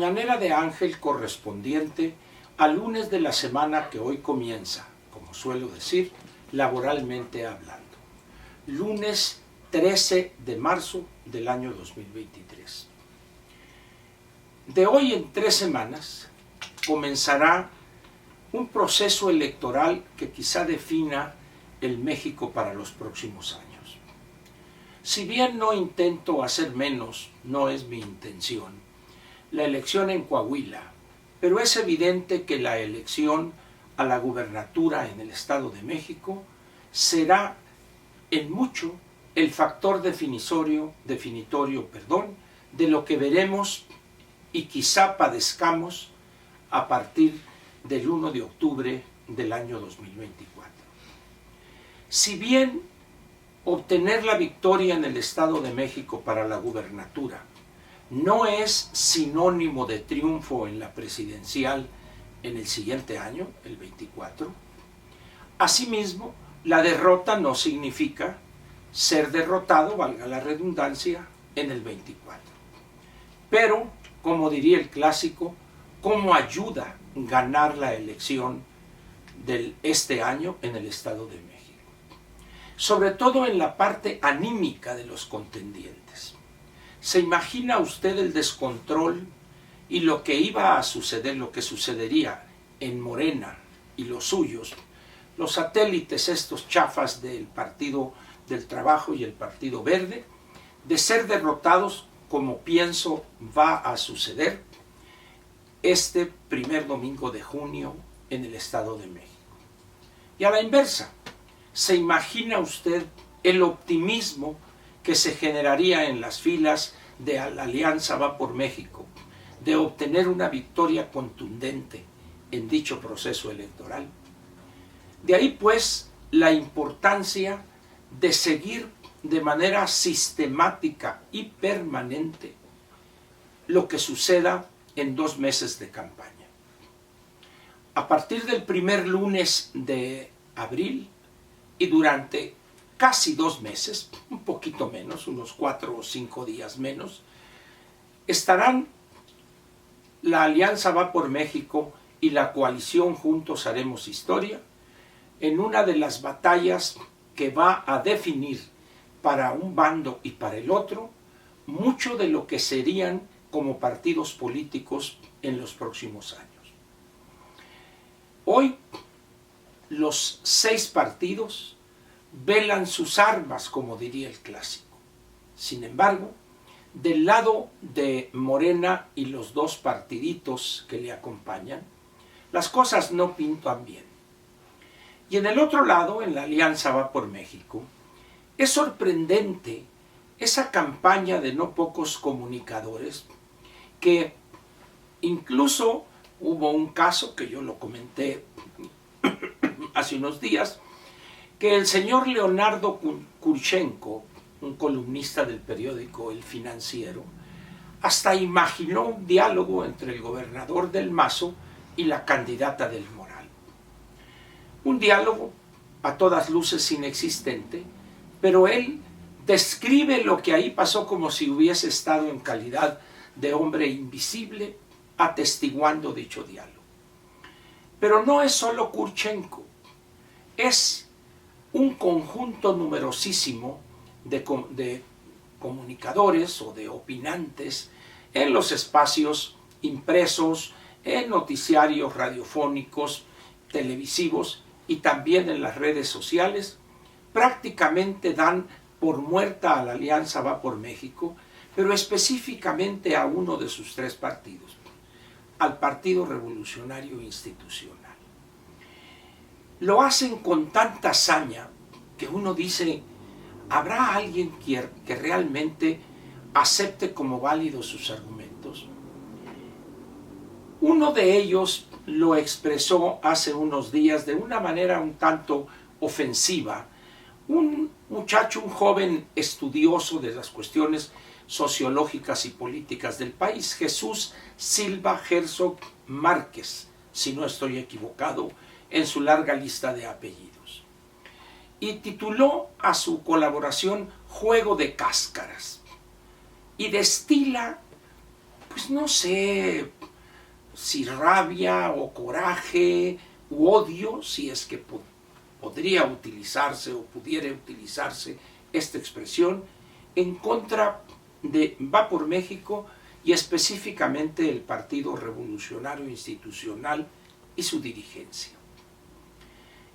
mañanera de Ángel correspondiente al lunes de la semana que hoy comienza, como suelo decir, laboralmente hablando. Lunes 13 de marzo del año 2023. De hoy en 3 semanas comenzará un proceso electoral que quizá defina el México para los próximos años. Si bien no intento hacer menos, no es mi intención, la elección en Coahuila, pero es evidente que la elección a la gubernatura en el Estado de México será en mucho el factor definitorio, de lo que veremos y quizá padezcamos a partir del 1 de octubre del año 2024. Si bien obtener la victoria en el Estado de México para la gubernatura no es sinónimo de triunfo en la presidencial en el siguiente año, el 24, asimismo, la derrota no significa ser derrotado, valga la redundancia, en el 24. Pero, como diría el clásico, ¿cómo ayuda ganar la elección de este año en el Estado de México? Sobre todo en la parte anímica de los contendientes. ¿Se imagina usted el descontrol y lo que iba a suceder, lo que sucedería en Morena y los suyos, los satélites estos chafas del Partido del Trabajo y el Partido Verde, de ser derrotados, como pienso va a suceder este primer domingo de junio en el Estado de México? Y a la inversa, ¿se imagina usted el optimismo que se generaría en las filas de la Alianza Va por México de obtener una victoria contundente en dicho proceso electoral? De ahí pues la importancia de seguir de manera sistemática y permanente lo que suceda en 2 meses de campaña. A partir del primer lunes de abril y durante casi 2 meses, un poquito menos, unos 4 o 5 días menos, estarán la Alianza Va por México y la coalición Juntos Haremos Historia en una de las batallas que va a definir para un bando y para el otro mucho de lo que serían como partidos políticos en los próximos años. Hoy los 6 partidos velan sus armas, como diría el clásico. Sin embargo, del lado de Morena y los 2 partiditos que le acompañan, las cosas no pintan bien. Y en el otro lado, en la Alianza Va por México, es sorprendente esa campaña de no pocos comunicadores que incluso hubo un caso que yo lo comenté hace unos días, que el señor Leonardo Kurchenko, un columnista del periódico El Financiero, hasta imaginó un diálogo entre el gobernador del Mazo y la candidata del Moral. Un diálogo a todas luces inexistente, pero él describe lo que ahí pasó como si hubiese estado en calidad de hombre invisible atestiguando dicho diálogo. Pero no es solo Kurchenko, es un conjunto numerosísimo de comunicadores o de opinantes en los espacios impresos, en noticiarios radiofónicos, televisivos y también en las redes sociales. Prácticamente dan por muerta a la Alianza Va por México, pero específicamente a uno de sus 3 partidos, al Partido Revolucionario Institucional. Lo hacen con tanta hazaña que uno dice, ¿habrá alguien que realmente acepte como válidos sus argumentos? Uno de ellos lo expresó hace unos días de una manera un tanto ofensiva. Un muchacho, un joven estudioso de las cuestiones sociológicas y políticas del país, Jesús Silva Herzog Márquez, si no estoy equivocado, en su larga lista de apellidos. Y tituló a su colaboración Juego de Cáscaras. Y destila, pues no sé, si rabia o coraje u odio, si es que podría utilizarse o pudiera utilizarse esta expresión, en contra de Va por México y específicamente el Partido Revolucionario Institucional y su dirigencia.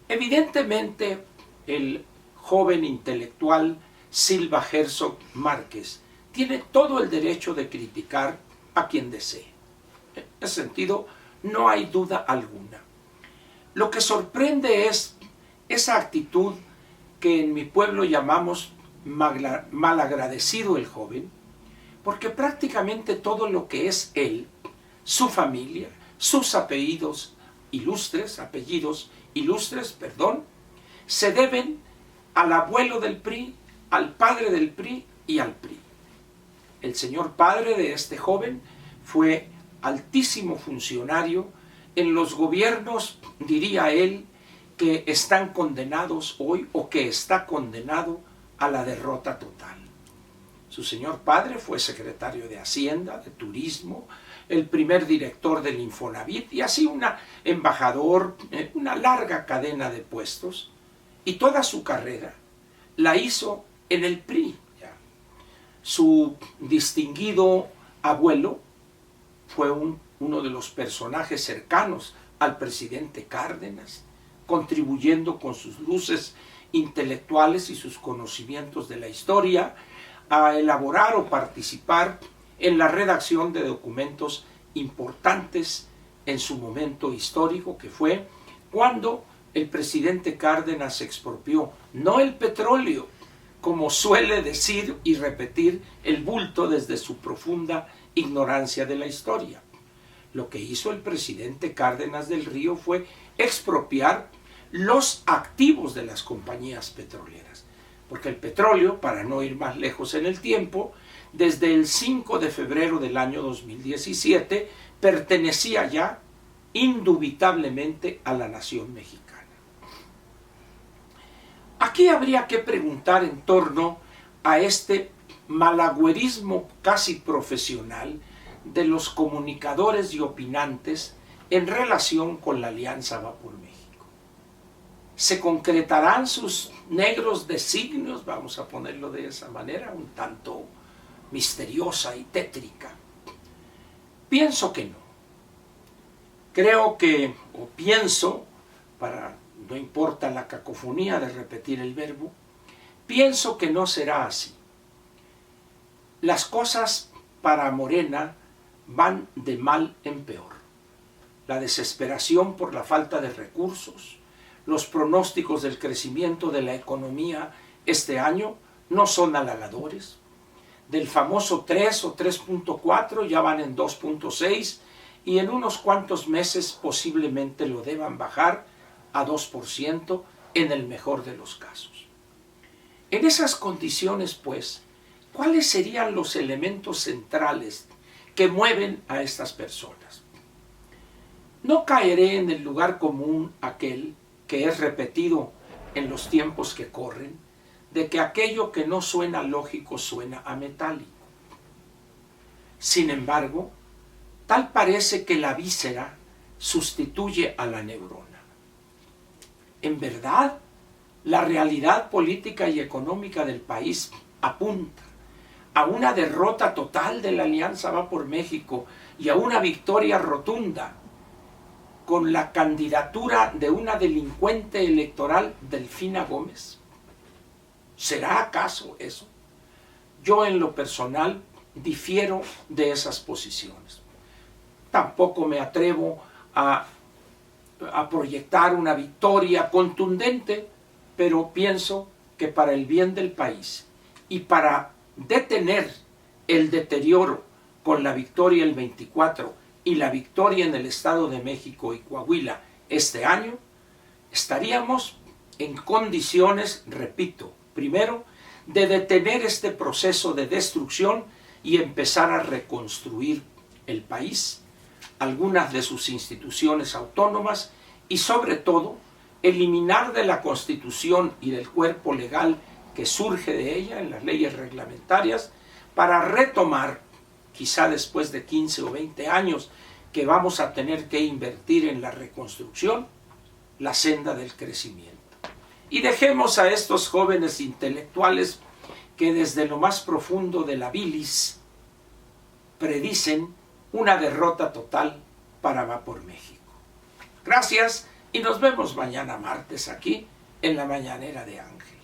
Evidentemente, el joven intelectual Silva Herzog Márquez tiene todo el derecho de criticar a quien desee. En ese sentido, no hay duda alguna. Lo que sorprende es esa actitud que en mi pueblo llamamos malagradecido el joven, porque prácticamente todo lo que es él, su familia, sus apellidos ilustres, se deben al abuelo del PRI, al padre del PRI y al PRI. El señor padre de este joven fue altísimo funcionario en los gobiernos, diría él, que están condenados hoy o que está condenado a la derrota total. Su señor padre fue secretario de Hacienda, de Turismo, el primer director del Infonavit y así embajador, una larga cadena de puestos, y toda su carrera la hizo en el PRI. Su distinguido abuelo fue uno de los personajes cercanos al presidente Cárdenas, contribuyendo con sus luces intelectuales y sus conocimientos de la historia a elaborar o participar en la redacción de documentos importantes en su momento histórico, que fue cuando el presidente Cárdenas expropió no el petróleo, como suele decir y repetir el bulto desde su profunda ignorancia de la historia. Lo que hizo el presidente Cárdenas del Río fue expropiar los activos de las compañías petroleras. Porque el petróleo, para no ir más lejos en el tiempo, desde el 5 de febrero del año 2017, pertenecía ya indubitablemente a la nación mexicana. Aquí habría que preguntar en torno a este malagüerismo casi profesional de los comunicadores y opinantes en relación con la Alianza Va por México. ¿Se concretarán sus negros designios? Vamos a ponerlo de esa manera, un tanto misteriosa y tétrica. Pienso que no. Pienso, no importa la cacofonía de repetir el verbo, pienso que no será así. Las cosas para Morena van de mal en peor. La desesperación por la falta de recursos, los pronósticos del crecimiento de la economía este año no son halagadores. Del famoso 3 o 3.4 ya van en 2.6 y en unos cuantos meses posiblemente lo deban bajar a 2% en el mejor de los casos. En esas condiciones, pues, ¿cuáles serían los elementos centrales que mueven a estas personas? No caeré en el lugar común aquel que es repetido en los tiempos que corren, de que aquello que no suena lógico suena a metálico. Sin embargo, tal parece que la víscera sustituye a la neurona. En verdad, la realidad política y económica del país apunta a una derrota total de la Alianza Va por México y a una victoria rotunda con la candidatura de una delincuente electoral, Delfina Gómez. ¿Será acaso eso? Yo en lo personal difiero de esas posiciones. Tampoco me atrevo a proyectar una victoria contundente, pero pienso que para el bien del país y para detener el deterioro con la victoria el 24 y la victoria en el Estado de México y Coahuila este año, estaríamos en condiciones, repito, primero, de detener este proceso de destrucción y empezar a reconstruir el país, algunas de sus instituciones autónomas y sobre todo eliminar de la Constitución y del cuerpo legal que surge de ella en las leyes reglamentarias para retomar, quizá después de 15 o 20 años que vamos a tener que invertir en la reconstrucción, la senda del crecimiento. Y dejemos a estos jóvenes intelectuales que desde lo más profundo de la bilis predicen una derrota total para Va por México. Gracias y nos vemos mañana martes aquí en la Mañanera de Ángel.